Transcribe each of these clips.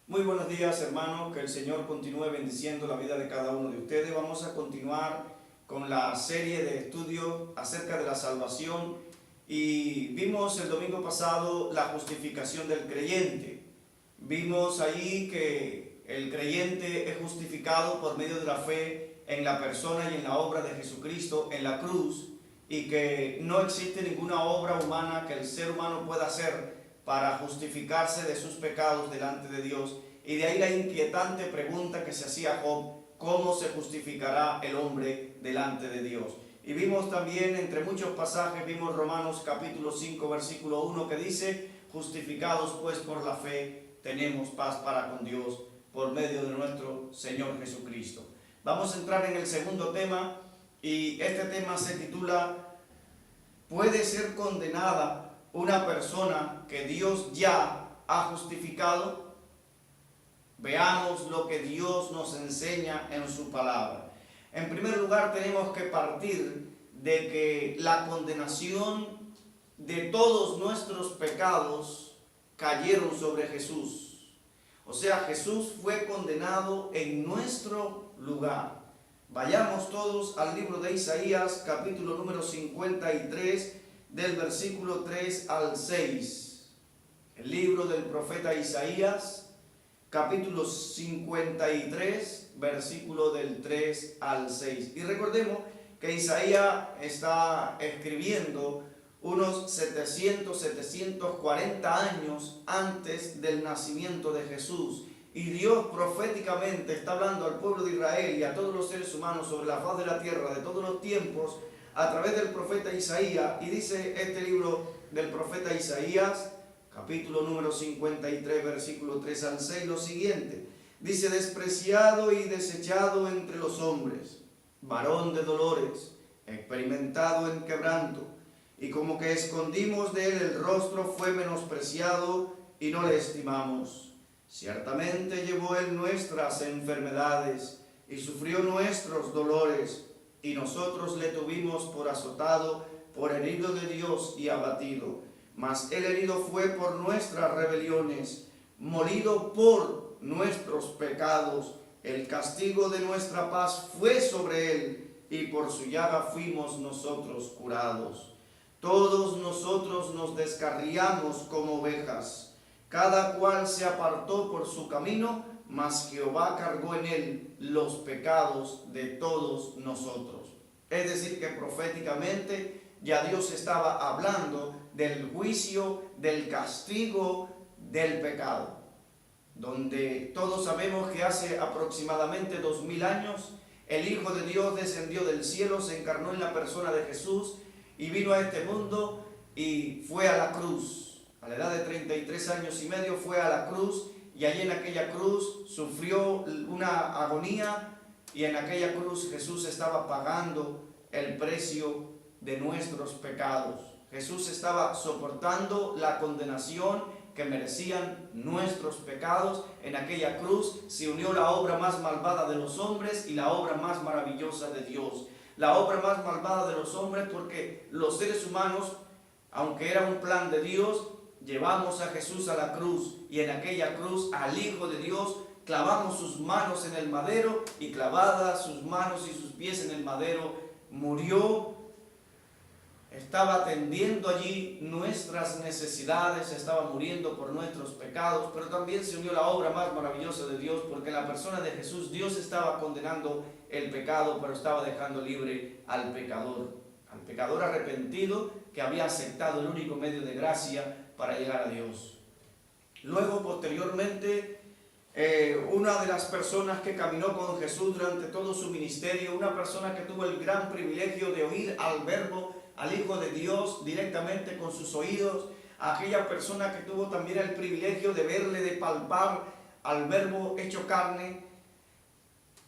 Muy buenos días, hermanos, que el Señor continúe bendiciendo la vida de cada uno de ustedes. Vamos a continuar con la serie de estudios acerca de la salvación y vimos el domingo pasado la justificación del creyente. Vimos ahí que el creyente es justificado por medio de la fe en la persona y en la obra de Jesucristo en la cruz y que no existe ninguna obra humana que el ser humano pueda hacer para justificarse de sus pecados delante de Dios. Y de ahí la inquietante pregunta que se hacía Job: ¿cómo se justificará el hombre delante de Dios? Y vimos también, entre muchos pasajes, vimos Romanos capítulo 5, versículo 1, que dice: justificados pues por la fe, tenemos paz para con Dios por medio de nuestro Señor Jesucristo. Vamos a entrar en el segundo tema, y este tema se titula: ¿puede ser condenada una persona que Dios ya ha justificado? Veamos lo que Dios nos enseña en su palabra. En primer lugar, tenemos que partir de que la condenación de todos nuestros pecados cayeron sobre Jesús. O sea, Jesús fue condenado en nuestro lugar. Vayamos todos al libro de Isaías, capítulo número 53, del versículo 3 al 6. El libro del profeta Isaías, capítulo 53, versículo del 3 al 6. Y recordemos que Isaías está escribiendo unos 740 años antes del nacimiento de Jesús. Y Dios proféticamente está hablando al pueblo de Israel y a todos los seres humanos sobre la faz de la tierra de todos los tiempos a través del profeta Isaías. Y dice este libro del profeta Isaías, capítulo número 53, versículo 3 al 6, lo siguiente. Dice: despreciado y desechado entre los hombres, varón de dolores, experimentado en quebranto, y como que escondimos de él el rostro, fue menospreciado y no le estimamos. Ciertamente llevó él nuestras enfermedades y sufrió nuestros dolores, y nosotros le tuvimos por azotado, por herido de Dios y abatido. Mas él herido fue por nuestras rebeliones, molido por nuestros pecados. El castigo de nuestra paz fue sobre él, y por su llaga fuimos nosotros curados. Todos nosotros nos descarriamos como ovejas, cada cual se apartó por su camino, mas Jehová cargó en él los pecados de todos nosotros. Es decir, que proféticamente ya Dios estaba hablando del juicio, del castigo del pecado, donde todos sabemos que hace aproximadamente 2000 años el Hijo de Dios descendió del cielo, se encarnó en la persona de Jesús y vino a este mundo y fue a la cruz. A la edad de 33 años y medio fue a la cruz, y allí en aquella cruz sufrió una agonía, y en aquella cruz Jesús estaba pagando el precio de nuestros pecados. Jesús estaba soportando la condenación que merecían nuestros pecados. En aquella cruz se unió la obra más malvada de los hombres y la obra más maravillosa de Dios. La obra más malvada de los hombres porque los seres humanos, aunque era un plan de Dios, llevamos a Jesús a la cruz, y en aquella cruz al Hijo de Dios clavamos sus manos en el madero, y clavadas sus manos y sus pies en el madero murió. Estaba atendiendo allí nuestras necesidades, estaba muriendo por nuestros pecados, pero también se unió la obra más maravillosa de Dios, porque en la persona de Jesús Dios estaba condenando el pecado, pero estaba dejando libre al pecador arrepentido que había aceptado el único medio de gracia para llegar a Dios. Luego, posteriormente, una de las personas que caminó con Jesús durante todo su ministerio, una persona que tuvo el gran privilegio de oír al Verbo, al Hijo de Dios directamente con sus oídos, aquella persona que tuvo también el privilegio de verle, de palpar al Verbo hecho carne,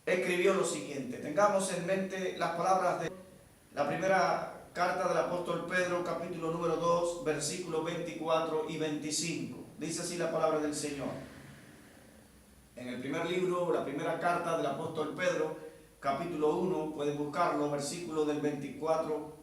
escribió lo siguiente. Tengamos en mente las palabras de la primera carta del apóstol Pedro, capítulo número 2, versículos 24 y 25. Dice así la palabra del Señor. En el primer libro, la primera carta del apóstol Pedro, capítulo 1, pueden buscarlo, versículo del 24.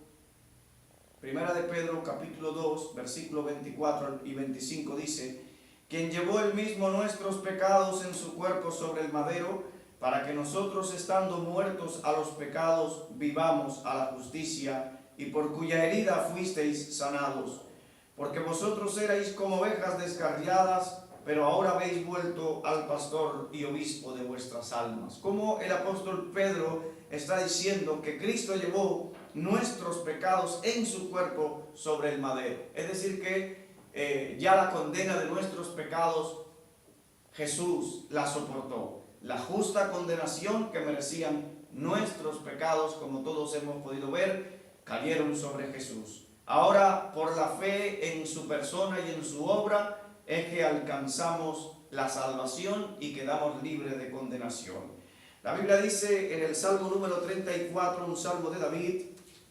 Primera de Pedro, capítulo 2, versículos 24 y 25 dice: quien llevó él mismo nuestros pecados en su cuerpo sobre el madero, para que nosotros, estando muertos a los pecados, vivamos a la justicia, y por cuya herida fuisteis sanados. Porque vosotros erais como ovejas descarriadas, pero ahora habéis vuelto al pastor y obispo de vuestras almas. Como el apóstol Pedro está diciendo que Cristo llevó nuestros pecados en su cuerpo sobre el madero. Es decir que ya la condena de nuestros pecados Jesús la soportó. La justa condenación que merecían nuestros pecados, como todos hemos podido ver, cayeron sobre Jesús. Ahora, por la fe en su persona y en su obra, es que alcanzamos la salvación y quedamos libres de condenación. La Biblia dice en el Salmo número 34, un salmo de David,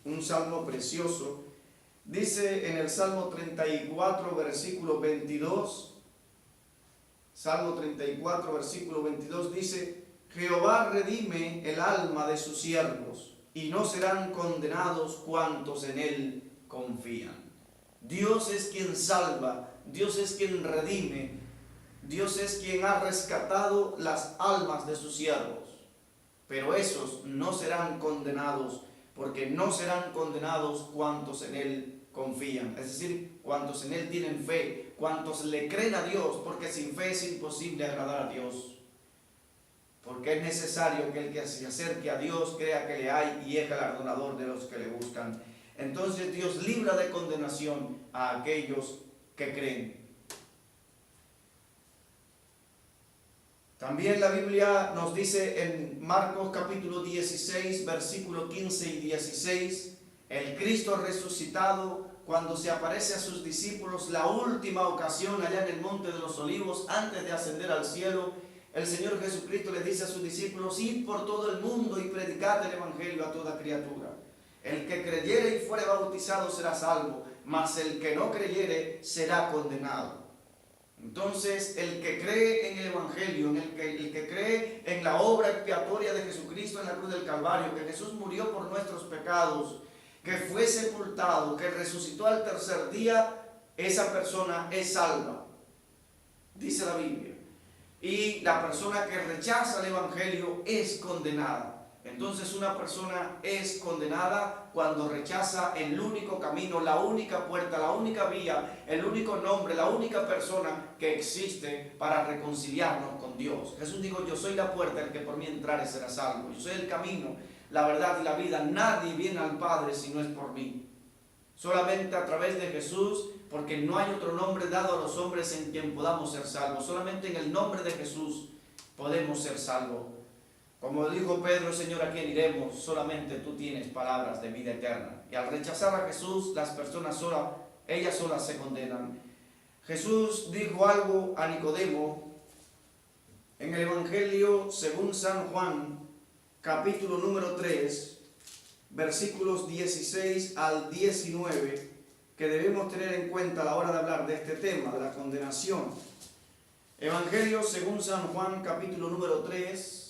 un salmo precioso, dice en el Salmo 34, versículo 22, Salmo 34, versículo 22, dice: Jehová redime el alma de sus siervos, y no serán condenados cuantos en él confían. Dios es quien salva, Dios es quien redime, Dios es quien ha rescatado las almas de sus siervos. Pero esos no serán condenados, porque no serán condenados cuantos en él confían. Es decir, cuantos en él tienen fe, cuantos le creen a Dios, porque sin fe es imposible agradar a Dios. Porque es necesario que el que se acerque a Dios crea que le hay y es galardonador de los que le buscan. Entonces Dios libra de condenación a aquellos que creen. También la Biblia nos dice en Marcos capítulo 16, versículo 15 y 16, el Cristo resucitado, cuando se aparece a sus discípulos la última ocasión allá en el Monte de los Olivos, antes de ascender al cielo, el Señor Jesucristo le dice a sus discípulos: id por todo el mundo y predicad el Evangelio a toda criatura. El que creyere y fuere bautizado será salvo, mas el que no creyere será condenado. Entonces, el que cree en el Evangelio, el que cree en la obra expiatoria de Jesucristo en la cruz del Calvario, que Jesús murió por nuestros pecados, que fue sepultado, que resucitó al tercer día, esa persona es salva, dice la Biblia. Y la persona que rechaza el Evangelio es condenada. Entonces una persona es condenada cuando rechaza el único camino, la única puerta, la única vía, el único nombre, la única persona que existe para reconciliarnos con Dios. Jesús dijo: yo soy la puerta, el que por mí entrare será salvo. Yo soy el camino, la verdad y la vida. Nadie viene al Padre si no es por mí. Solamente a través de Jesús, porque no hay otro nombre dado a los hombres en quien podamos ser salvos. Solamente en el nombre de Jesús podemos ser salvos. Como dijo Pedro: Señor, ¿a quién iremos? Solamente tú tienes palabras de vida eterna. Y al rechazar a Jesús, las personas ellas solas se condenan. Jesús dijo algo a Nicodemo en el Evangelio según San Juan, capítulo número 3, versículos 16 al 19, que debemos tener en cuenta a la hora de hablar de este tema, de la condenación. Evangelio según San Juan, capítulo número 3,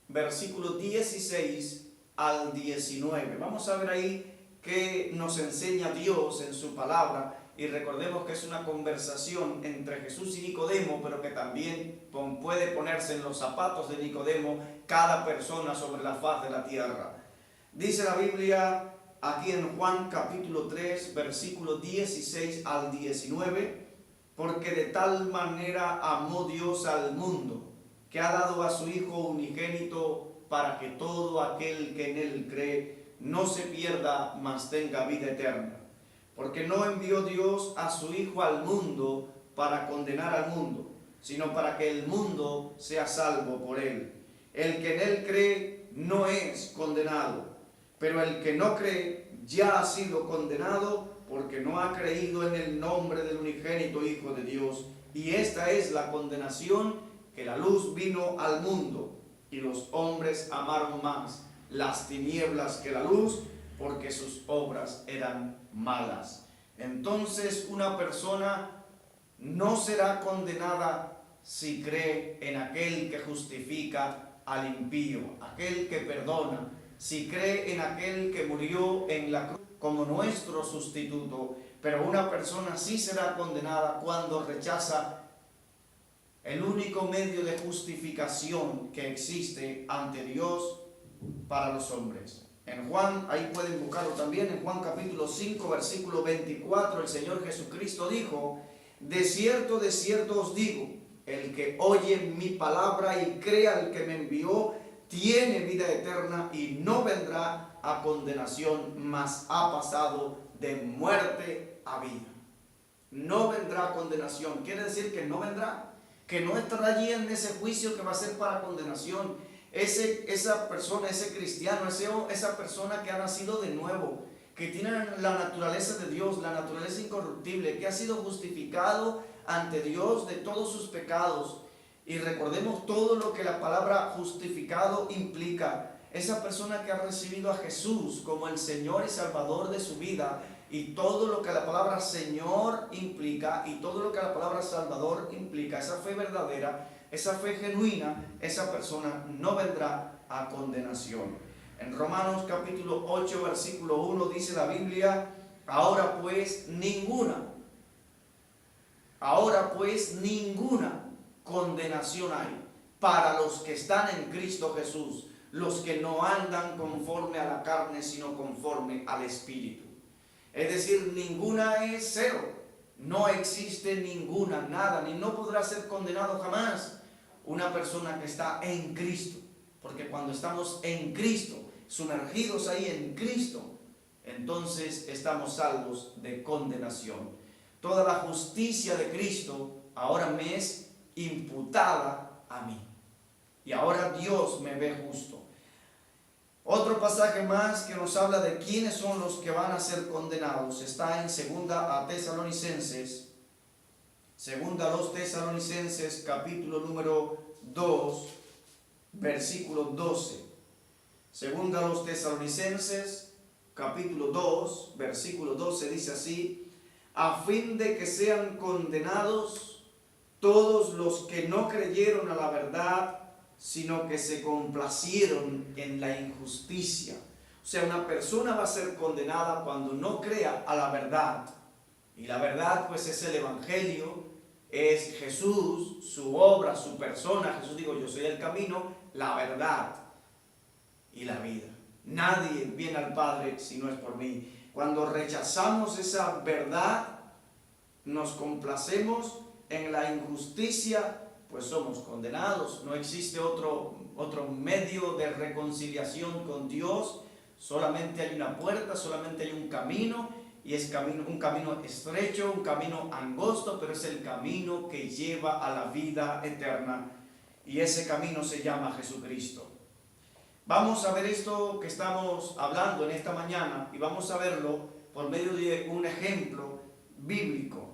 versículo 16 al 19. Vamos a ver ahí qué nos enseña Dios en su palabra. Y recordemos que es una conversación entre Jesús y Nicodemo, pero que también puede ponerse en los zapatos de Nicodemo cada persona sobre la faz de la tierra. Dice la Biblia aquí en Juan capítulo 3, versículo 16 al 19, porque de tal manera amó Dios al mundo, que ha dado a su Hijo unigénito, para que todo aquel que en él cree no se pierda, mas tenga vida eterna. Porque no envió Dios a su Hijo al mundo para condenar al mundo, sino para que el mundo sea salvo por él. El que en él cree no es condenado, pero el que no cree ya ha sido condenado, porque no ha creído en el nombre del unigénito Hijo de Dios. Y esta es la condenación, que la luz vino al mundo, y los hombres amaron más las tinieblas que la luz, porque sus obras eran malas. Entonces una persona no será condenada si cree en aquel que justifica al impío, aquel que perdona, si cree en aquel que murió en la cruz como nuestro sustituto. Pero una persona sí será condenada cuando rechaza el único medio de justificación que existe ante Dios para los hombres. En Juan, ahí pueden buscarlo también, en Juan capítulo 5, versículo 24, el Señor Jesucristo dijo: de cierto os digo, el que oye mi palabra y crea al que me envió, tiene vida eterna y no vendrá a condenación, mas ha pasado de muerte a vida. No vendrá a condenación, quiere decir que no vendrá, que no estará allí en ese juicio que va a ser para condenación. Esa persona, ese cristiano, esa persona que ha nacido de nuevo, que tiene la naturaleza de Dios, la naturaleza incorruptible, que ha sido justificado ante Dios de todos sus pecados. Y recordemos todo lo que la palabra justificado implica. Esa persona que ha recibido a Jesús como el Señor y Salvador de su vida, y todo lo que la palabra Señor implica, y todo lo que la palabra Salvador implica, esa fe verdadera, esa fe genuina, esa persona no vendrá a condenación. En Romanos capítulo 8, versículo 1 dice la Biblia: ahora pues ninguna condenación hay para los que están en Cristo Jesús, los que no andan conforme a la carne, sino conforme al Espíritu. Es decir, ninguna es cero. No existe ninguna, nada, ni no podrá ser condenado jamás una persona que está en Cristo. Porque cuando estamos en Cristo, sumergidos ahí en Cristo, entonces estamos salvos de condenación. Toda la justicia de Cristo ahora me es imputada a mí. Y ahora Dios me ve justo. Otro pasaje más que nos habla de quiénes son los que van a ser condenados está en 2 Tesalonicenses capítulo número 2, versículo 12. 2 Tesalonicenses capítulo 2, versículo 12 dice así: a fin de que sean condenados todos los que no creyeron a la verdad, sino que se complacieron en la injusticia. O sea, una persona va a ser condenada cuando no crea a la verdad. Y la verdad pues es el Evangelio, es Jesús, su obra, su persona. Jesús dijo: yo soy el camino, la verdad y la vida. Nadie viene al Padre si no es por mí. Cuando rechazamos esa verdad, nos complacemos en la injusticia, pues somos condenados. No existe otro medio de reconciliación con Dios. Solamente hay una puerta, solamente hay un camino, y es un camino estrecho, un camino angosto, pero es el camino que lleva a la vida eterna, y ese camino se llama Jesucristo. Vamos a ver esto que estamos hablando en esta mañana, y vamos a verlo por medio de un ejemplo bíblico.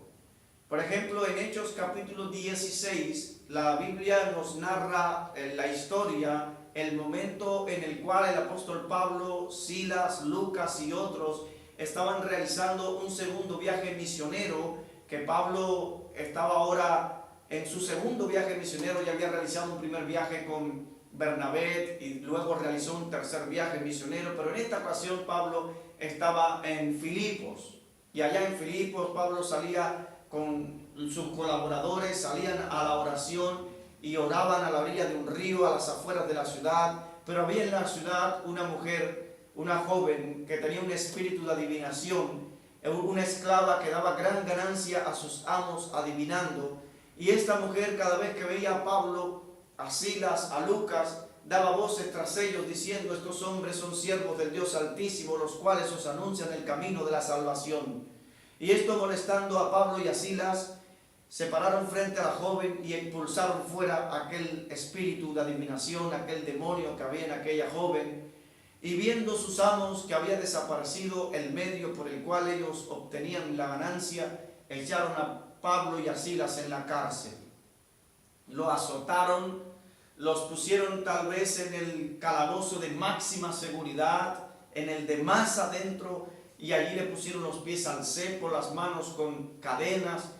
Por ejemplo, en Hechos capítulo 16, la Biblia nos narra la historia, el momento en el cual el apóstol Pablo, Silas, Lucas y otros estaban realizando un segundo viaje misionero, que Pablo estaba ahora en su segundo viaje misionero. Ya había realizado un primer viaje con Bernabé y luego realizó un tercer viaje misionero, pero en esta ocasión Pablo estaba en Filipos, y allá en Filipos Pablo salía con sus colaboradores, salían a la oración y oraban a la orilla de un río, a las afueras de la ciudad. Pero había en la ciudad una mujer, una joven, que tenía un espíritu de adivinación, una esclava que daba gran ganancia a sus amos adivinando. Y esta mujer, cada vez que veía a Pablo, a Silas, a Lucas, daba voces tras ellos diciendo: estos hombres son siervos del Dios Altísimo, los cuales os anuncian el camino de la salvación. Y esto, molestando a Pablo y a Silas, se pararon frente a la joven y expulsaron fuera aquel espíritu de adivinación, aquel demonio que había en aquella joven. Y viendo sus amos que había desaparecido el medio por el cual ellos obtenían la ganancia, echaron a Pablo y a Silas en la cárcel. Lo azotaron, los pusieron tal vez en el calabozo de máxima seguridad, en el de más adentro, y allí le pusieron los pies al cepo, las manos con cadenas.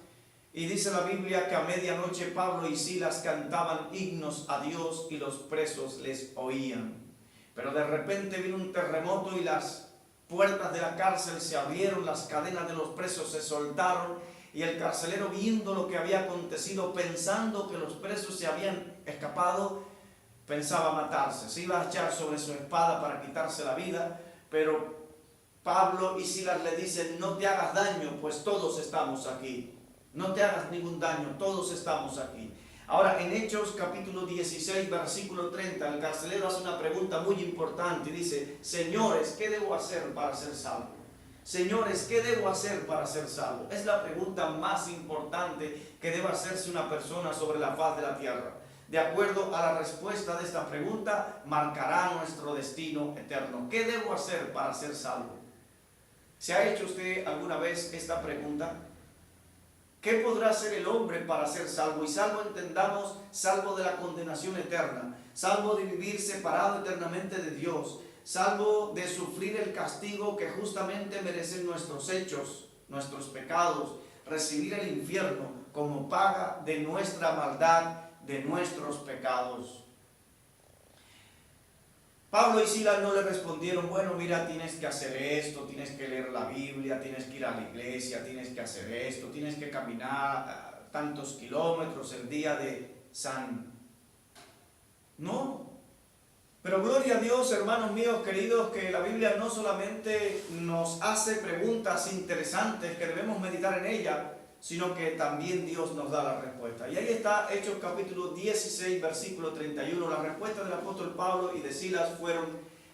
Y dice la Biblia que a medianoche Pablo y Silas cantaban himnos a Dios y los presos les oían. Pero de repente vino un terremoto y las puertas de la cárcel se abrieron, las cadenas de los presos se soltaron, y el carcelero, viendo lo que había acontecido, pensando que los presos se habían escapado, pensaba matarse. Se iba a echar sobre su espada para quitarse la vida, pero Pablo y Silas le dicen: no te hagas daño, pues todos estamos aquí. No te hagas ningún daño, todos estamos aquí. Ahora, en Hechos capítulo 16, versículo 30, el carcelero hace una pregunta muy importante y dice: señores, ¿qué debo hacer para ser salvo? Señores, ¿qué debo hacer para ser salvo? Es la pregunta más importante que debe hacerse una persona sobre la faz de la tierra. De acuerdo a la respuesta de esta pregunta, marcará nuestro destino eterno. ¿Qué debo hacer para ser salvo? ¿Se ha hecho usted alguna vez esta pregunta? ¿Qué podrá hacer el hombre para ser salvo? Y salvo, entendamos, salvo de la condenación eterna, salvo de vivir separado eternamente de Dios, salvo de sufrir el castigo que justamente merecen nuestros hechos, nuestros pecados, recibir el infierno como paga de nuestra maldad, de nuestros pecados. Pablo y Silas no le respondieron: bueno, mira, tienes que hacer esto, tienes que leer la Biblia, tienes que ir a la iglesia, tienes que hacer esto, tienes que caminar tantos kilómetros el día de San... No. Pero gloria a Dios, hermanos míos queridos, que la Biblia no solamente nos hace preguntas interesantes que debemos meditar en ella, sino que también Dios nos da la respuesta. Y ahí está Hechos capítulo 16, versículo 31. La respuesta del apóstol Pablo y de Silas fueron: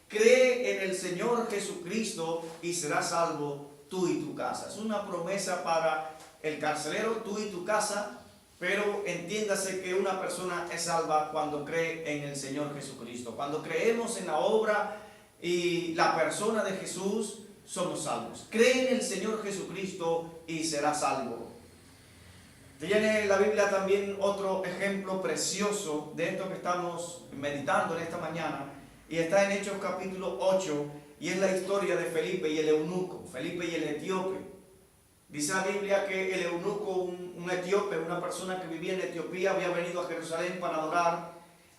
cree en el Señor Jesucristo y serás salvo tú y tu casa. Es una promesa para el carcelero, tú y tu casa, pero entiéndase que una persona es salva cuando cree en el Señor Jesucristo. Cuando creemos en la obra y la persona de Jesús, somos salvos. Cree en el Señor Jesucristo y serás salvo. Tiene la Biblia también otro ejemplo precioso de esto que estamos meditando en esta mañana, y está en Hechos capítulo 8, y es la historia de Felipe y el eunuco, Felipe y el etíope. Dice la Biblia que el eunuco, un etíope, una persona que vivía en Etiopía, había venido a Jerusalén para adorar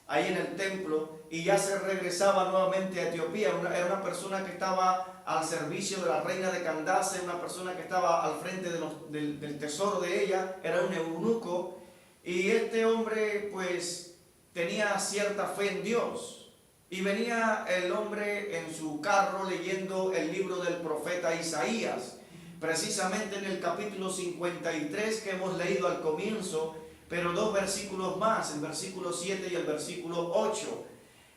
ahí en el templo, y ya se regresaba nuevamente a Etiopía. Era una persona que estaba al servicio de la reina de Candace, una persona que estaba al frente del tesoro de ella, era un eunuco, y este hombre pues tenía cierta fe en Dios, y venía el hombre en su carro leyendo el libro del profeta Isaías, precisamente en el capítulo 53 que hemos leído al comienzo, pero dos versículos más, el versículo 7 y el versículo 8.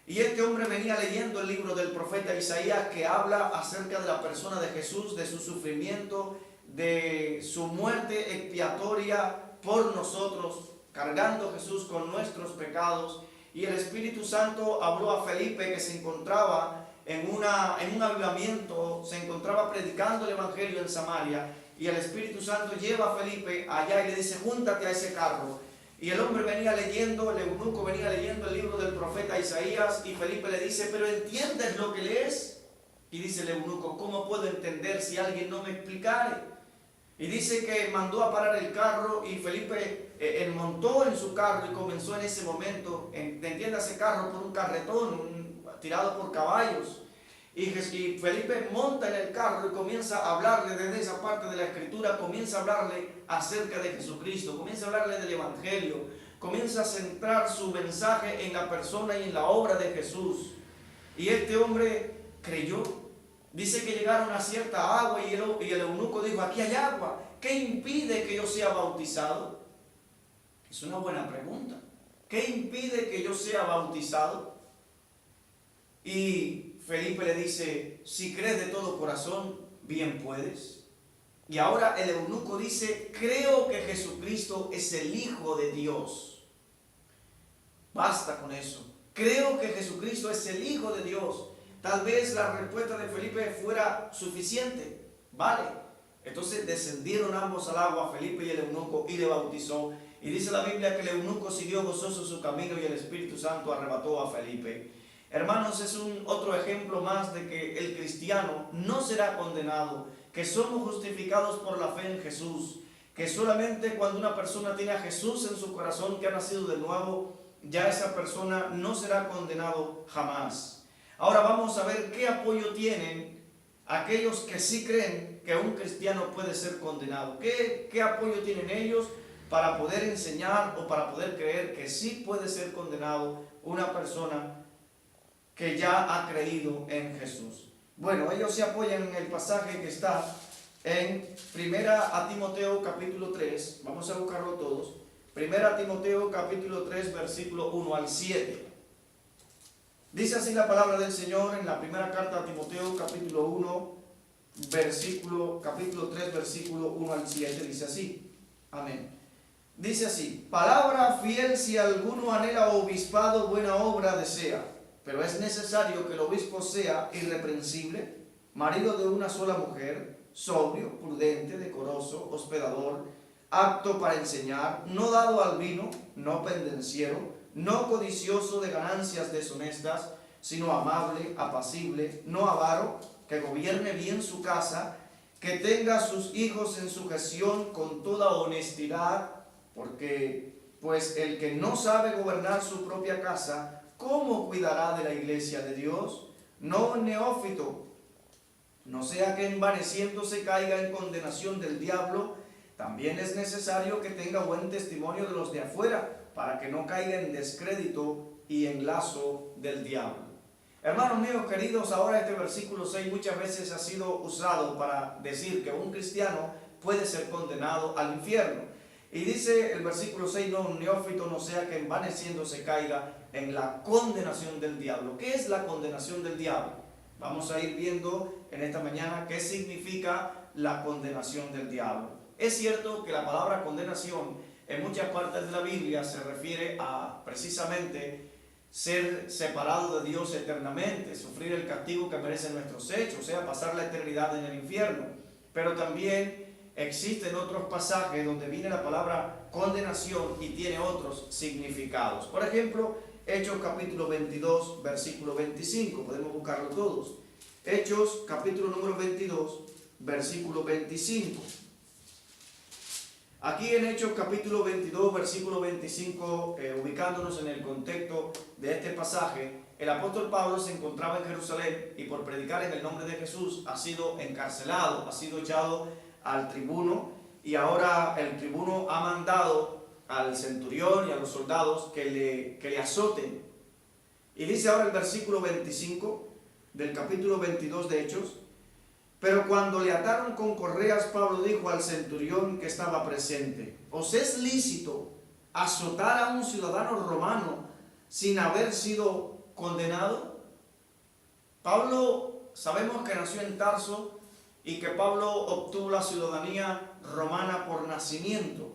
Y este hombre venía leyendo el libro del profeta Isaías, que habla acerca de la persona de Jesús, de su sufrimiento, de su muerte expiatoria por nosotros, cargando Jesús con nuestros pecados. Y el Espíritu Santo habló a Felipe, que se encontraba en un avivamiento, se encontraba predicando el Evangelio en Samaria, y el Espíritu Santo lleva a Felipe allá y le dice: júntate a ese carro. Y el hombre venía leyendo, el eunuco venía leyendo el libro del profeta Isaías, y Felipe le dice: ¿pero entiendes lo que lees? Y dice el eunuco: ¿cómo puedo entender si alguien no me explicare? Y dice que mandó a parar el carro, y Felipe montó en su carro y comenzó en ese momento, entiéndase carro por un carretón, tirado por caballos. Y Felipe monta en el carro y comienza a hablarle desde esa parte de la Escritura, comienza a hablarle acerca de Jesucristo, comienza a hablarle del Evangelio, comienza a centrar su mensaje en la persona y en la obra de Jesús. Y este hombre creyó. Dice que llegaron a cierta agua y el eunuco dijo: aquí hay agua, ¿qué impide que yo sea bautizado? Es una buena pregunta. ¿Qué impide que yo sea bautizado? Y Felipe le dice: si crees de todo corazón, bien puedes. Y ahora el eunuco dice: creo que Jesucristo es el Hijo de Dios. Basta con eso. Creo que Jesucristo es el Hijo de Dios. Tal vez la respuesta de Felipe fuera suficiente. Vale. Entonces descendieron ambos al agua, Felipe y el eunuco, y le bautizó. Y dice la Biblia que el eunuco siguió gozoso su camino, y el Espíritu Santo arrebató a Felipe. Hermanos, es otro ejemplo más de que el cristiano no será condenado, que somos justificados por la fe en Jesús, que solamente cuando una persona tiene a Jesús en su corazón, que ha nacido de nuevo, ya esa persona no será condenado jamás. Ahora vamos a ver qué apoyo tienen aquellos que sí creen que un cristiano puede ser condenado? ¿Qué apoyo tienen ellos para poder enseñar o para poder creer que sí puede ser condenado una persona que ya ha creído en Jesús? Bueno, ellos se apoyan en el pasaje que está en 1 Timoteo capítulo 3, vamos a buscarlo todos, 1 Timoteo capítulo 3 versículo 1 al 7. Dice así la palabra del Señor en la primera carta a Timoteo capítulo 3 versículo 1 al 7, dice así, amén. Dice así: palabra fiel, si alguno anhela obispado, buena obra desea, pero es necesario que el obispo sea irreprensible, marido de una sola mujer, sobrio, prudente, decoroso, hospedador, apto para enseñar, no dado al vino, no pendenciero, no codicioso de ganancias deshonestas, sino amable, apacible, no avaro, que gobierne bien su casa, que tenga a sus hijos en sujeción con toda honestidad, porque pues el que no sabe gobernar su propia casa, ¿cómo cuidará de la iglesia de Dios? No neófito, no sea que envaneciéndose caiga en condenación del diablo. También es necesario que tenga buen testimonio de los de afuera, para que no caiga en descrédito y en lazo del diablo. Hermanos míos queridos, ahora este versículo 6 muchas veces ha sido usado para decir que un cristiano puede ser condenado al infierno. Y dice el versículo 6, no, un neófito no sea que envaneciéndose caiga en la condenación del diablo. ¿Qué es la condenación del diablo? Vamos a ir viendo en esta mañana qué significa la condenación del diablo. Es cierto que la palabra condenación en muchas partes de la Biblia se refiere a precisamente ser separado de Dios eternamente, sufrir el castigo que merecen nuestros hechos, o sea, pasar la eternidad en el infierno. Pero también existen otros pasajes donde viene la palabra condenación y tiene otros significados. Por ejemplo, Hechos capítulo 22, versículo 25, podemos buscarlo todos. Hechos capítulo número 22, versículo 25. Aquí en Hechos capítulo 22, versículo 25, ubicándonos en el contexto de este pasaje, el apóstol Pablo se encontraba en Jerusalén y por predicar en el nombre de Jesús ha sido encarcelado, ha sido echado al tribuno, y ahora el tribuno ha mandado al centurión y a los soldados que le azoten. Y dice ahora el versículo 25 del capítulo 22 de Hechos: pero cuando le ataron con correas, Pablo dijo al centurión que estaba presente: ¿os es lícito azotar a un ciudadano romano sin haber sido condenado? Pablo, sabemos que nació en Tarso y que Pablo obtuvo la ciudadanía romana por nacimiento,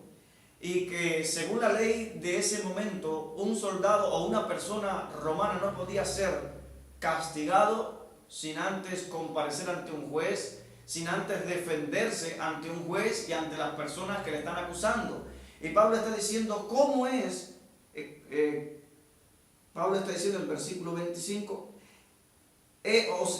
y que según la ley de ese momento, un soldado o una persona romana no podía ser castigado sin antes comparecer ante un juez, sin antes defenderse ante un juez y ante las personas que le están acusando. Y Pablo está diciendo, ¿cómo es? Pablo está diciendo en el versículo 25,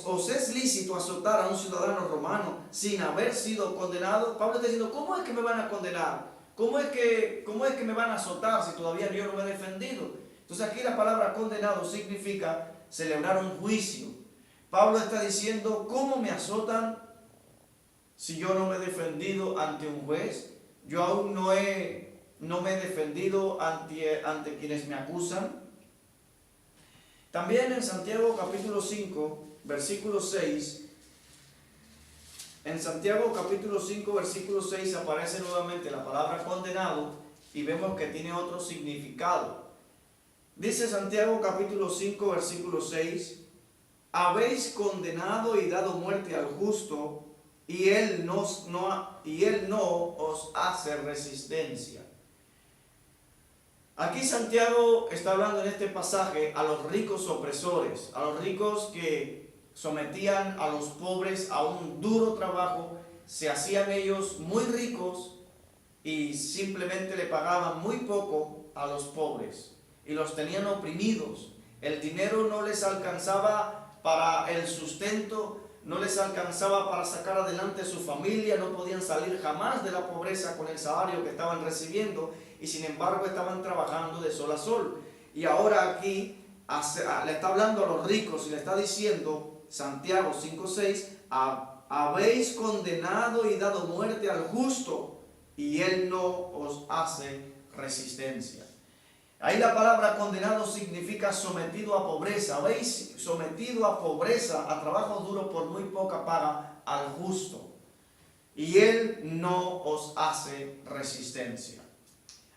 ¿os es lícito azotar a un ciudadano romano sin haber sido condenado? Pablo está diciendo, ¿cómo es que me van a condenar? ¿Cómo es que me van a azotar si todavía yo no me he defendido? Entonces aquí la palabra condenado significa celebrar un juicio. Pablo está diciendo, ¿cómo me azotan si yo no me he defendido ante un juez? Yo aún no me he defendido ante quienes me acusan. También en Santiago capítulo 5, versículo 6, en Santiago capítulo 5, versículo 6 aparece nuevamente la palabra condenado y vemos que tiene otro significado. Dice Santiago capítulo 5, versículo 6, habéis condenado y dado muerte al justo, y él no os hace resistencia. Aquí Santiago está hablando en este pasaje a los ricos opresores, a los ricos que sometían a los pobres a un duro trabajo, se hacían ellos muy ricos y simplemente le pagaban muy poco a los pobres y los tenían oprimidos. El dinero no les alcanzaba para el sustento, no les alcanzaba para sacar adelante su familia, no podían salir jamás de la pobreza con el salario que estaban recibiendo, y sin embargo estaban trabajando de sol a sol. Y ahora aquí le está hablando a los ricos y le está diciendo, Santiago 5:6, Habéis condenado y dado muerte al justo, y él no os hace resistencia. Ahí la palabra condenado significa sometido a pobreza. Habéis sometido a pobreza, a trabajo duro por muy poca paga, al justo, y él no os hace resistencia.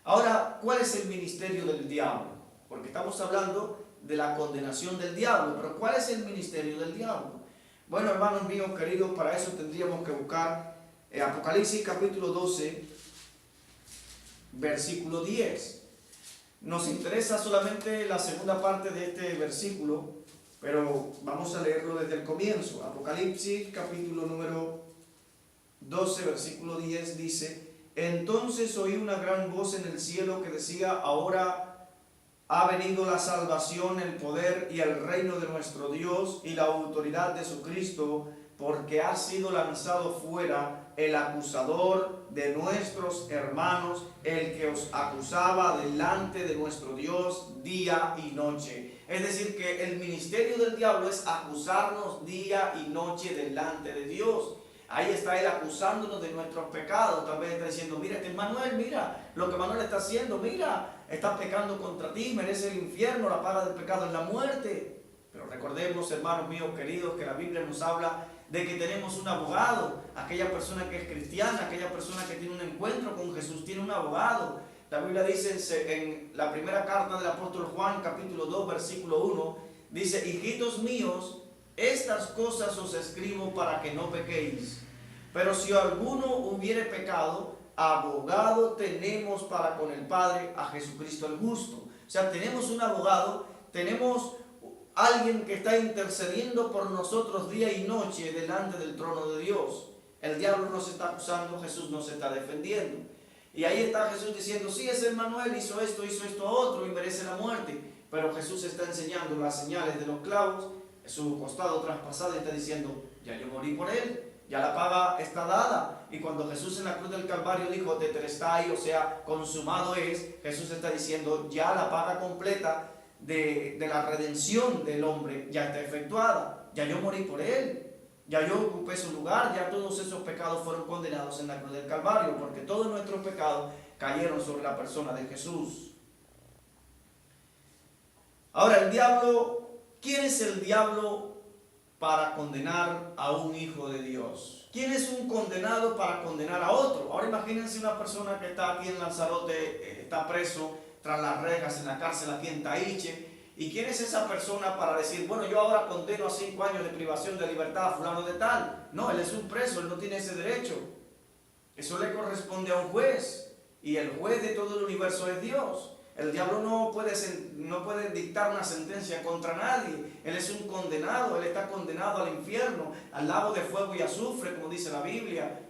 Ahora, ¿cuál es el ministerio del diablo? Porque estamos hablando de la condenación del diablo, pero ¿cuál es el ministerio del diablo? Bueno, hermanos míos queridos, para eso tendríamos que buscar Apocalipsis capítulo 12, versículo 10. Nos interesa solamente la segunda parte de este versículo, pero vamos a leerlo desde el comienzo. Apocalipsis capítulo número 12, versículo 10 dice: Entonces oí una gran voz en el cielo que decía: Ahora ha venido la salvación, el poder y el reino de nuestro Dios y la autoridad de su Cristo, porque ha sido lanzado fuera el acusador de nuestros hermanos, el que os acusaba delante de nuestro Dios día y noche. Es decir, que el ministerio del diablo es acusarnos día y noche delante de Dios. Ahí está él acusándonos de nuestros pecados. Tal vez está diciendo: mira, Manuel, mira lo que Manuel está haciendo, mira, está pecando contra ti, merece el infierno, la paga del pecado es la muerte. Pero recordemos, hermanos míos queridos, que la Biblia nos habla de que tenemos un abogado. Aquella persona que es cristiana, aquella persona que tiene un encuentro con Jesús, tiene un abogado. La Biblia dice en la primera carta del apóstol Juan, capítulo 2, versículo 1, dice: Hijitos míos, estas cosas os escribo para que no pequéis. Pero si alguno hubiere pecado, abogado tenemos para con el Padre, a Jesucristo el justo. O sea, tenemos un abogado, tenemos alguien que está intercediendo por nosotros día y noche delante del trono de Dios. El diablo nos está acusando, Jesús nos está defendiendo. Y ahí está Jesús diciendo: sí, ese Manuel hizo esto otro y merece la muerte. Pero Jesús está enseñando las señales de los clavos, su costado traspasado, y está diciendo: ya yo morí por él, ya la paga está dada. Y cuando Jesús en la cruz del Calvario dijo tetelestai, o sea, consumado es, Jesús está diciendo: ya la paga completa de la redención del hombre ya está efectuada, ya yo morí por él, ya yo ocupé su lugar, ya todos esos pecados fueron condenados en la cruz del Calvario, porque todos nuestros pecados cayeron sobre la persona de Jesús. Ahora el diablo, ¿quién es el diablo para condenar a un hijo de Dios? ¿Quién es un condenado para condenar a otro? Ahora imagínense una persona que está aquí en Lanzarote, está preso tras las rejas en la cárcel aquí en Taiche. ¿Y quién es esa persona para decir: bueno, yo ahora condeno a 5 años de privación de libertad a fulano de tal? No, él es un preso, él no tiene ese derecho. Eso le corresponde a un juez, y el juez de todo el universo es Dios. El diablo no puede dictar una sentencia contra nadie. Él es un condenado, él está condenado al infierno, al lago de fuego y azufre, como dice la Biblia.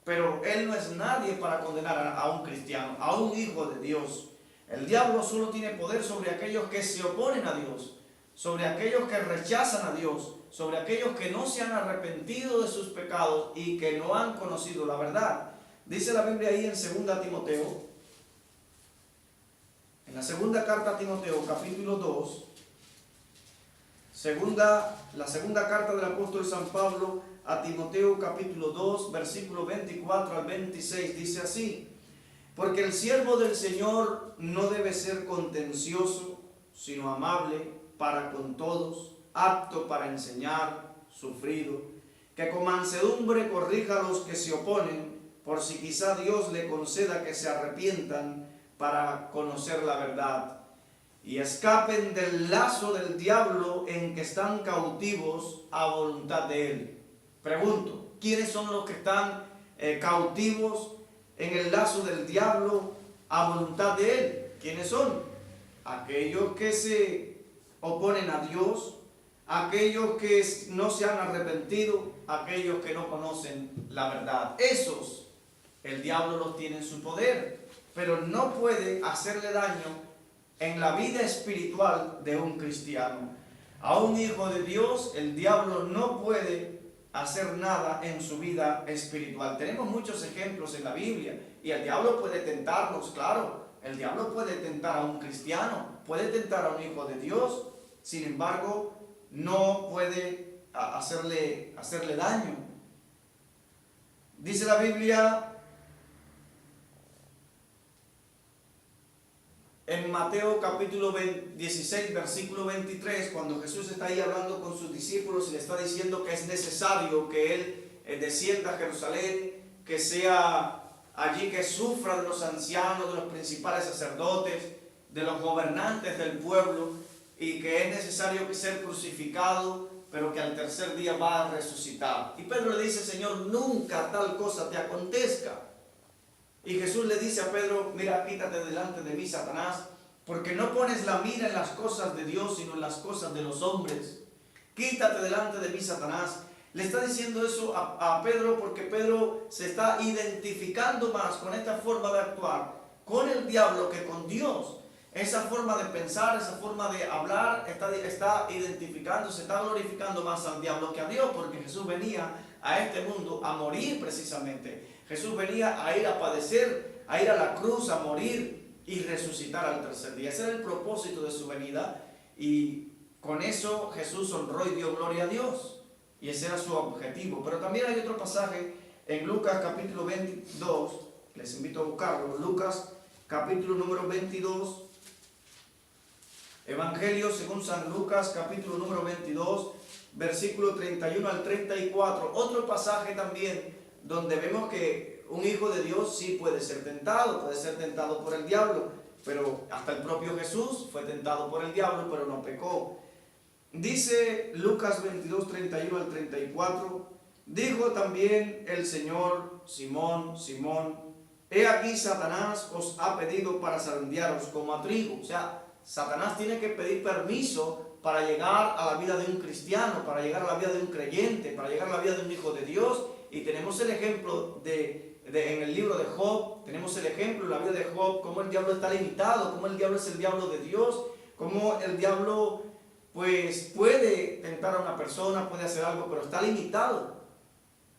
Pero él no es nadie para condenar a un cristiano, a un hijo de Dios. El diablo solo tiene poder sobre aquellos que se oponen a Dios, sobre aquellos que rechazan a Dios, sobre aquellos que no se han arrepentido de sus pecados y que no han conocido la verdad. Dice la Biblia ahí en 2 Timoteo, en la segunda carta a Timoteo, capítulo 2, la segunda carta del apóstol San Pablo a Timoteo, capítulo 2, versículo 24 al 26, dice así: Porque el siervo del Señor no debe ser contencioso, sino amable para con todos, apto para enseñar, sufrido, que con mansedumbre corrija a los que se oponen, por si quizá Dios le conceda que se arrepientan para conocer la verdad, y escapen del lazo del diablo en que están cautivos a voluntad de él. Pregunto, ¿quiénes son los que están cautivos en el lazo del diablo a voluntad de él? ¿Quiénes son? Aquellos que se oponen a Dios, aquellos que no se han arrepentido, aquellos que no conocen la verdad. Esos, el diablo los tiene en su poder, pero no puede hacerle daño en la vida espiritual de un cristiano. A un hijo de Dios, el diablo no puede hacer nada en su vida espiritual. Tenemos muchos ejemplos en la Biblia, y el diablo puede tentarnos, claro. El diablo puede tentar a un cristiano, puede tentar a un hijo de Dios. Sin embargo, no puede hacerle daño. Dice la Biblia en Mateo capítulo 16, versículo 23, cuando Jesús está ahí hablando con sus discípulos y le está diciendo que es necesario que Él descienda a Jerusalén, que sea allí, que sufra de los ancianos, de los principales sacerdotes, de los gobernantes del pueblo, y que es necesario que sea crucificado, pero que al tercer día va a resucitar. Y Pedro le dice: Señor, nunca tal cosa te acontezca. Y Jesús le dice a Pedro: mira, quítate delante de mí, Satanás, porque no pones la mira en las cosas de Dios, sino en las cosas de los hombres. Quítate delante de mí, Satanás. Le está diciendo eso a Pedro porque Pedro se está identificando más con esta forma de actuar con el diablo que con Dios. Esa forma de pensar, esa forma de hablar, está identificándose, está glorificando más al diablo que a Dios, porque Jesús venía a este mundo a morir precisamente. Jesús venía a ir a padecer, a ir a la cruz, a morir y resucitar al tercer día. Ese era el propósito de su venida, y con eso Jesús honró y dio gloria a Dios. Y ese era su objetivo. Pero también hay otro pasaje en Lucas capítulo 22, les invito a buscarlo. Lucas capítulo número 22, Evangelio según San Lucas capítulo número 22, versículo 31 al 34. Otro pasaje también donde vemos que un hijo de Dios sí puede ser tentado por el diablo, pero hasta el propio Jesús fue tentado por el diablo, pero no pecó. Dice Lucas 22, 31 al 34, dijo también el Señor: Simón, Simón, he aquí Satanás os ha pedido para zarandearos como a trigo. O sea, Satanás tiene que pedir permiso para llegar a la vida de un cristiano, para llegar a la vida de un creyente, para llegar a la vida de un hijo de Dios. Y tenemos el ejemplo en el libro de Job, tenemos el ejemplo en la vida de Job, cómo el diablo está limitado, cómo el diablo es el diablo de Dios, cómo el diablo pues puede tentar a una persona, puede hacer algo, pero está limitado.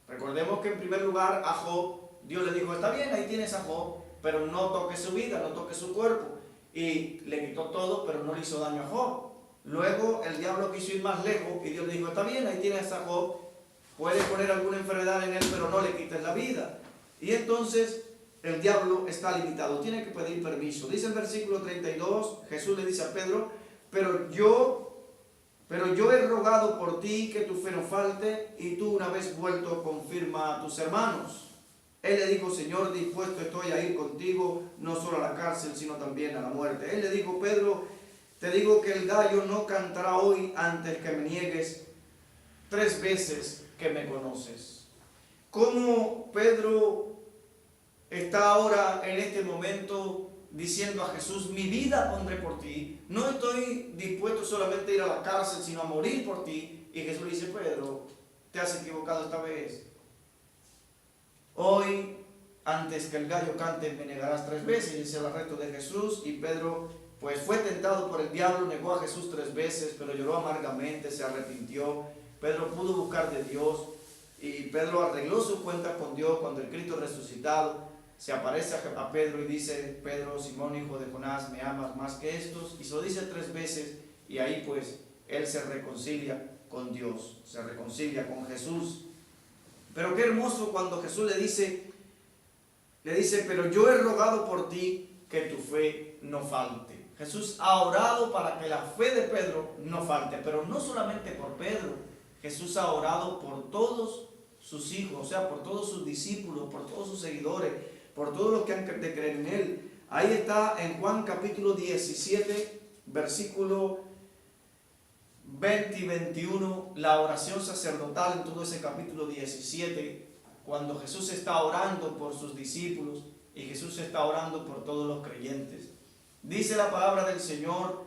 Recordemos que en primer lugar a Job, Dios le dijo: está bien, ahí tienes a Job, pero no toques su vida, no toques su cuerpo. Y le quitó todo, pero no le hizo daño a Job. Luego el diablo quiso ir más lejos y Dios le dijo: está bien, ahí tienes a Job, puede poner alguna enfermedad en él, pero no le quites la vida. Y entonces el diablo está limitado, tiene que pedir permiso. Dice el versículo 32, Jesús le dice a Pedro: pero yo he rogado por ti que tu fe no falte, y tú, una vez vuelto, confirma a tus hermanos. Él le dijo: Señor, dispuesto estoy a ir contigo, no solo a la cárcel, sino también a la muerte. Él le dijo: Pedro, te digo que el gallo no cantará hoy antes que me niegues 3 veces que me conoces. ¿Cómo Pedro está ahora en este momento diciendo a Jesús: mi vida pondré por ti, no estoy dispuesto solamente a ir a la cárcel, sino a morir por ti? Y Jesús le dice: Pedro, te has equivocado esta vez. Hoy, antes que el gallo cante, me negarás 3 veces. Y ese era el reto de Jesús. Y Pedro pues fue tentado por el diablo, negó a Jesús 3 veces, pero lloró amargamente, se arrepintió. Pedro pudo buscar de Dios, y Pedro arregló su cuenta con Dios cuando el Cristo resucitado se aparece a Pedro y dice: Pedro, Simón, hijo de Jonás, ¿me amas más que estos? Y se lo dice 3 veces, y ahí pues él se reconcilia con Dios, se reconcilia con Jesús. Pero qué hermoso cuando Jesús le dice: pero yo he rogado por ti que tu fe no falte. Jesús ha orado para que la fe de Pedro no falte, pero no solamente por Pedro. Jesús ha orado por todos sus hijos, o sea, por todos sus discípulos, por todos sus seguidores, por todos los que han de creer en Él. Ahí está en Juan capítulo 17, versículo 20 y 21, la oración sacerdotal en todo ese capítulo 17, cuando Jesús está orando por sus discípulos y Jesús está orando por todos los creyentes. Dice la palabra del Señor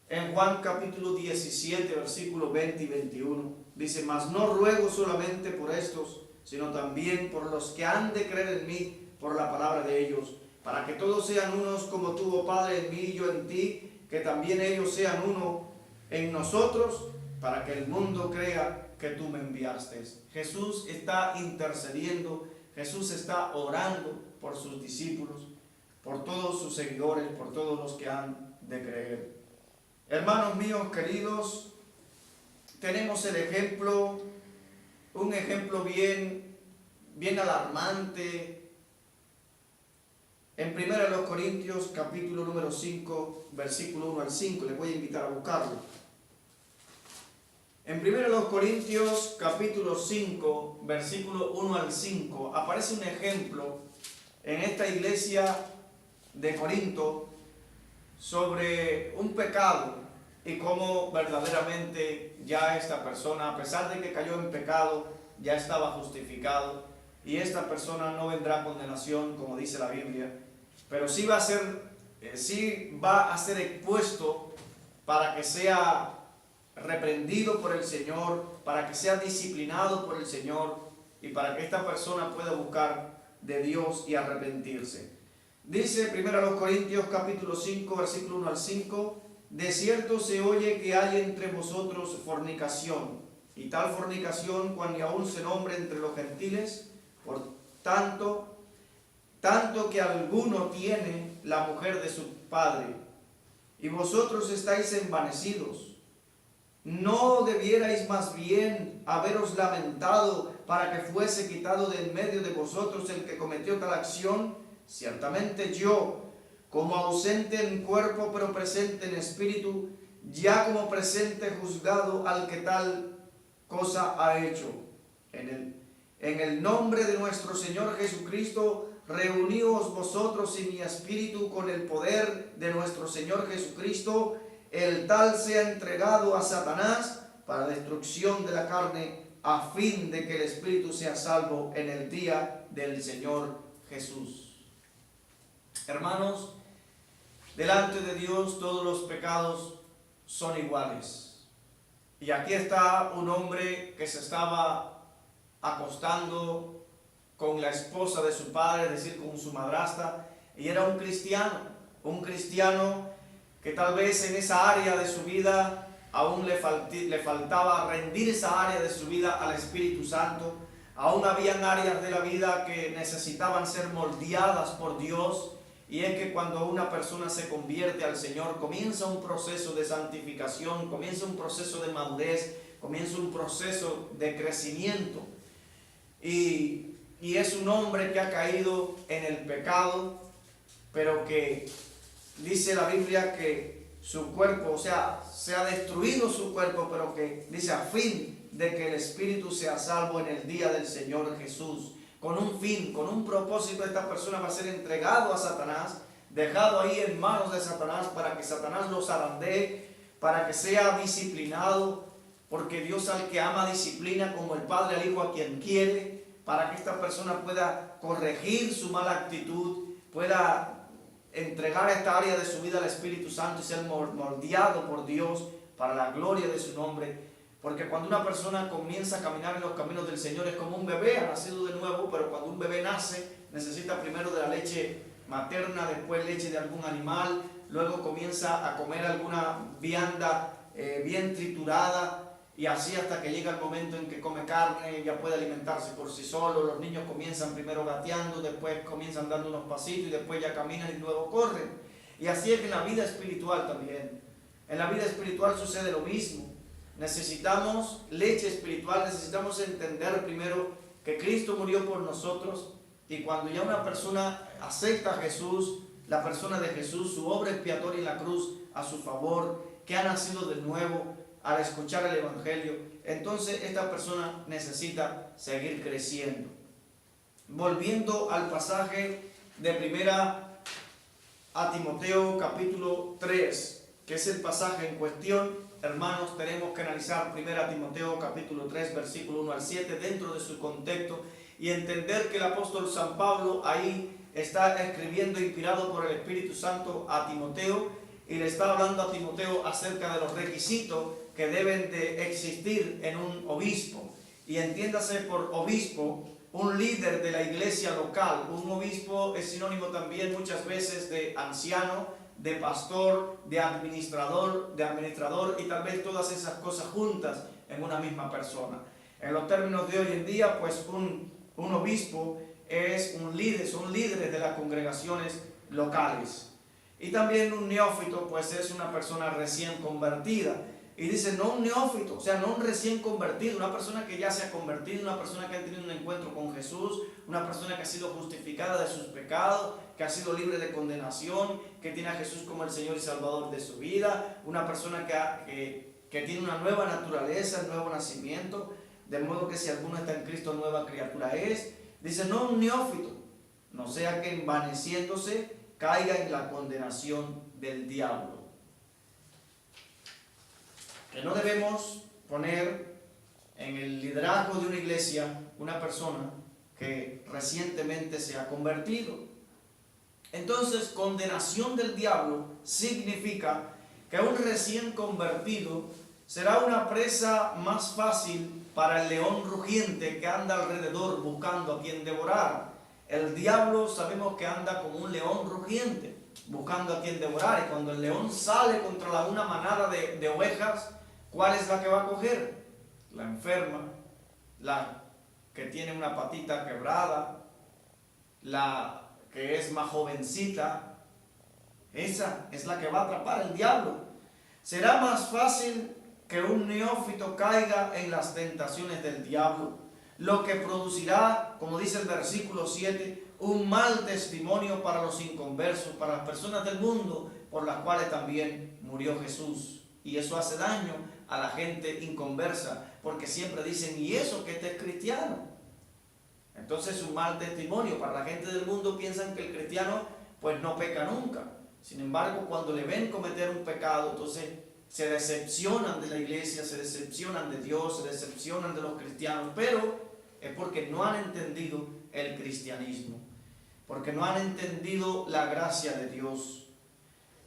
en Juan capítulo 17, versículo 20 y 21. Dice: mas no ruego solamente por estos, sino también por los que han de creer en mí por la palabra de ellos, para que todos sean unos como tú, oh Padre, en mí y yo en ti, que también ellos sean uno en nosotros, para que el mundo crea que tú me enviaste. Jesús está intercediendo, Jesús está orando por sus discípulos, por todos sus seguidores, por todos los que han de creer. Hermanos míos queridos, tenemos el ejemplo, un ejemplo bien alarmante en 1 Corintios capítulo número 5, versículo 1 al 5. Les voy a invitar a buscarlo. En 1 Corintios capítulo 5, versículo 1 al 5, aparece un ejemplo en esta iglesia de Corinto sobre un pecado y cómo verdaderamente ya esta persona, a pesar de que cayó en pecado, ya estaba justificado, y esta persona no vendrá a condenación, como dice la Biblia, pero sí va a ser expuesto para que sea reprendido por el Señor, para que sea disciplinado por el Señor y para que esta persona pueda buscar de Dios y arrepentirse. Dice 1 Corintios capítulo 5, versículo 1 al 5, de cierto se oye que hay entre vosotros fornicación, y tal fornicación cuando aún se nombre entre los gentiles, por tanto que alguno tiene la mujer de su padre, y vosotros estáis envanecidos. ¿No debierais más bien haberos lamentado para que fuese quitado de en medio de vosotros el que cometió tal acción? Ciertamente yo, como ausente en cuerpo pero presente en espíritu, ya como presente juzgado al que tal cosa ha hecho. En el nombre de nuestro Señor Jesucristo, reuníos vosotros y mi espíritu con el poder de nuestro Señor Jesucristo, el tal sea entregado a Satanás para destrucción de la carne, a fin de que el espíritu sea salvo en el día del Señor Jesús. Hermanos, delante de Dios todos los pecados son iguales. Y aquí está un hombre que se estaba acostando con la esposa de su padre, es decir, con su madrastra, y era un cristiano que tal vez en esa área de su vida aún le faltaba rendir esa área de su vida al Espíritu Santo. Aún habían áreas de la vida que necesitaban ser moldeadas por Dios, y es que cuando una persona se convierte al Señor, comienza un proceso de santificación, comienza un proceso de madurez, comienza un proceso de crecimiento. Y es un hombre que ha caído en el pecado, pero que dice la Biblia que su cuerpo, o sea, se ha destruido su cuerpo, pero que dice a fin de que el espíritu sea salvo en el día del Señor Jesús. Con un fin, con un propósito, esta persona va a ser entregado a Satanás, dejado ahí en manos de Satanás para que Satanás lo zarandee, para que sea disciplinado, porque Dios al que ama disciplina, como el Padre al Hijo a quien quiere, para que esta persona pueda corregir su mala actitud, pueda entregar esta área de su vida al Espíritu Santo y ser moldeado por Dios para la gloria de su nombre. Porque cuando una persona comienza a caminar en los caminos del Señor es como un bebé, ha nacido de nuevo, pero cuando un bebé nace necesita primero de la leche materna, después leche de algún animal, luego comienza a comer alguna vianda bien triturada, y así hasta que llega el momento en que come carne, ya puede alimentarse por sí solo. Los niños comienzan primero gateando, después comienzan dando unos pasitos y después ya caminan y luego corren. Y así es que en la vida espiritual también. En la vida espiritual sucede lo mismo. Necesitamos leche espiritual, necesitamos entender primero que Cristo murió por nosotros, y cuando ya una persona acepta a Jesús, la persona de Jesús, su obra expiatoria en la cruz a su favor, que ha nacido de nuevo, al escuchar el Evangelio, entonces esta persona necesita seguir creciendo. Volviendo al pasaje de 1 Timoteo capítulo 3, que es el pasaje en cuestión, hermanos, tenemos que analizar 1 Timoteo capítulo 3, versículo 1 al 7, dentro de su contexto, y entender que el apóstol San Pablo ahí está escribiendo, inspirado por el Espíritu Santo, a Timoteo, y le está hablando a Timoteo acerca de los requisitos que deben de existir en un obispo. Y entiéndase por obispo un líder de la iglesia local. Un obispo es sinónimo también muchas veces de anciano, de pastor, de administrador y tal vez todas esas cosas juntas en una misma persona. En los términos de hoy en día, pues un obispo es un líder, son líderes de las congregaciones locales. Y también un neófito, pues es una persona recién convertida. Y dice, no un neófito, o sea, no un recién convertido, una persona que ya se ha convertido, una persona que ha tenido un encuentro con Jesús, una persona que ha sido justificada de sus pecados, que ha sido libre de condenación, que tiene a Jesús como el Señor y Salvador de su vida, una persona que tiene una nueva naturaleza, un nuevo nacimiento, de modo que si alguno está en Cristo, nueva criatura es. Dice, no un neófito, no sea que envaneciéndose caiga en la condenación del diablo. Que no debemos poner en el liderazgo de una iglesia una persona que recientemente se ha convertido. Entonces, condenación del diablo significa que un recién convertido será una presa más fácil para el león rugiente que anda alrededor buscando a quien devorar. El diablo sabemos que anda como un león rugiente buscando a quien devorar, y cuando el león sale contra una manada de ovejas, ¿cuál es la que va a coger? La enferma, la que tiene una patita quebrada, la que es más jovencita. Esa es la que va a atrapar el diablo. Será más fácil que un neófito caiga en las tentaciones del diablo, lo que producirá, como dice el versículo 7, un mal testimonio para los inconversos, para las personas del mundo por las cuales también murió Jesús. Y eso hace daño a la gente inconversa, porque siempre dicen, ¿y eso que este es cristiano? Entonces es un mal testimonio. Para la gente del mundo piensan que el cristiano pues no peca nunca. Sin embargo, cuando le ven cometer un pecado, entonces se decepcionan de la iglesia, se decepcionan de Dios, se decepcionan de los cristianos, pero es porque no han entendido el cristianismo, porque no han entendido la gracia de Dios.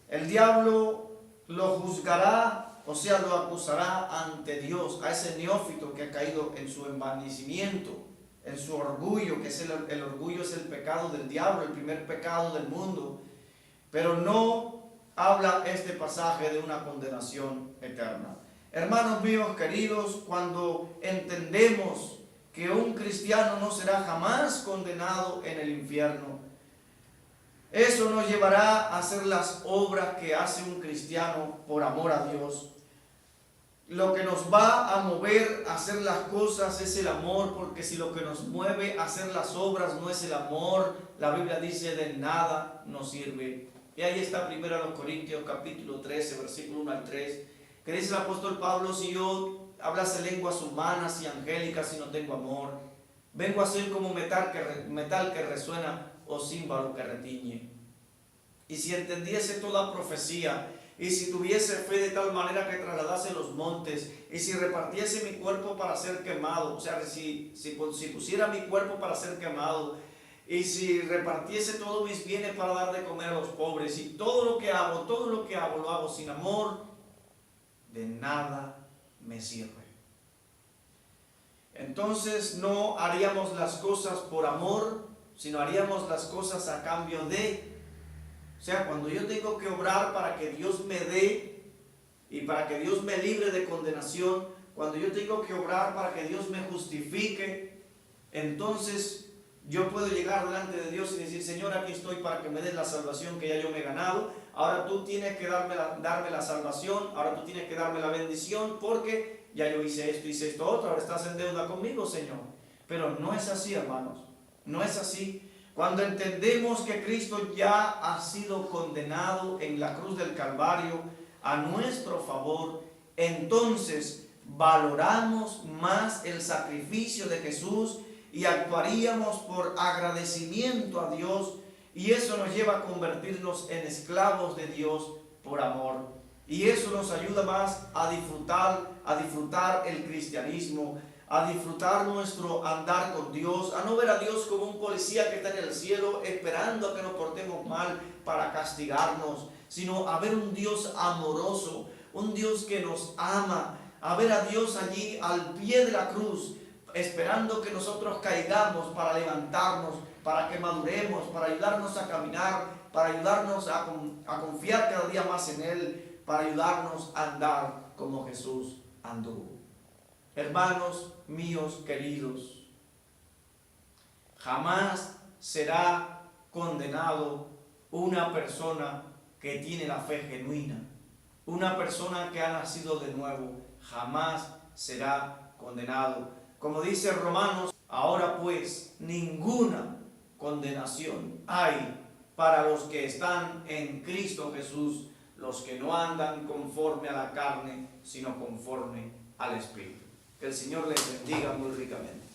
El diablo lo juzgará, o sea, lo acusará ante Dios a ese neófito que ha caído en su envanecimiento, en su orgullo, que es el orgullo es el pecado del diablo, el primer pecado del mundo. Pero no habla este pasaje de una condenación eterna. Hermanos míos queridos, cuando entendemos que un cristiano no será jamás condenado en el infierno, eso nos llevará a hacer las obras que hace un cristiano por amor a Dios. Lo que nos va a mover a hacer las cosas es el amor, porque si lo que nos mueve a hacer las obras no es el amor, la Biblia dice de nada nos sirve. Y ahí está 1 Corintios capítulo 13, versículo 1 al 3, que dice el apóstol Pablo, si yo hablase lenguas humanas y angélicas y no tengo amor, vengo a ser como metal que resuena o címbalo que retiñe. Y si entendiese toda profecía, y si tuviese fe de tal manera que trasladase los montes, y si repartiese mi cuerpo para ser quemado, o sea, si pusiera mi cuerpo para ser quemado, y si repartiese todos mis bienes para dar de comer a los pobres, y todo lo que hago lo hago sin amor, de nada me sirve. Entonces no haríamos las cosas por amor, sino haríamos las cosas a cambio de. O sea, cuando yo tengo que obrar para que Dios me dé y para que Dios me libre de condenación, cuando yo tengo que obrar para que Dios me justifique, entonces yo puedo llegar delante de Dios y decir, Señor, aquí estoy para que me des la salvación que ya yo me he ganado. Ahora tú tienes que darme la salvación, ahora tú tienes que darme la bendición, porque ya yo hice esto, otro, ahora estás en deuda conmigo, Señor. Pero no es así, hermanos, no es así. Cuando entendemos que Cristo ya ha sido condenado en la cruz del Calvario a nuestro favor, entonces valoramos más el sacrificio de Jesús y actuaríamos por agradecimiento a Dios, y eso nos lleva a convertirnos en esclavos de Dios por amor. Y eso nos ayuda más a disfrutar el cristianismo, a disfrutar nuestro andar con Dios, a no ver a Dios como un policía que está en el cielo esperando a que nos portemos mal para castigarnos, sino a ver un Dios amoroso, un Dios que nos ama, a ver a Dios allí al pie de la cruz, esperando que nosotros caigamos para levantarnos, para que maduremos, para ayudarnos a caminar, para ayudarnos a confiar cada día más en Él, para ayudarnos a andar como Jesús anduvo. Hermanos míos queridos, jamás será condenado una persona que tiene la fe genuina, Una persona que ha nacido de nuevo jamás será condenado. Como dice Romanos, ahora pues ninguna condenación hay para los que están en Cristo Jesús, los que no andan conforme a la carne, sino conforme al Espíritu. Que el Señor les bendiga muy ricamente.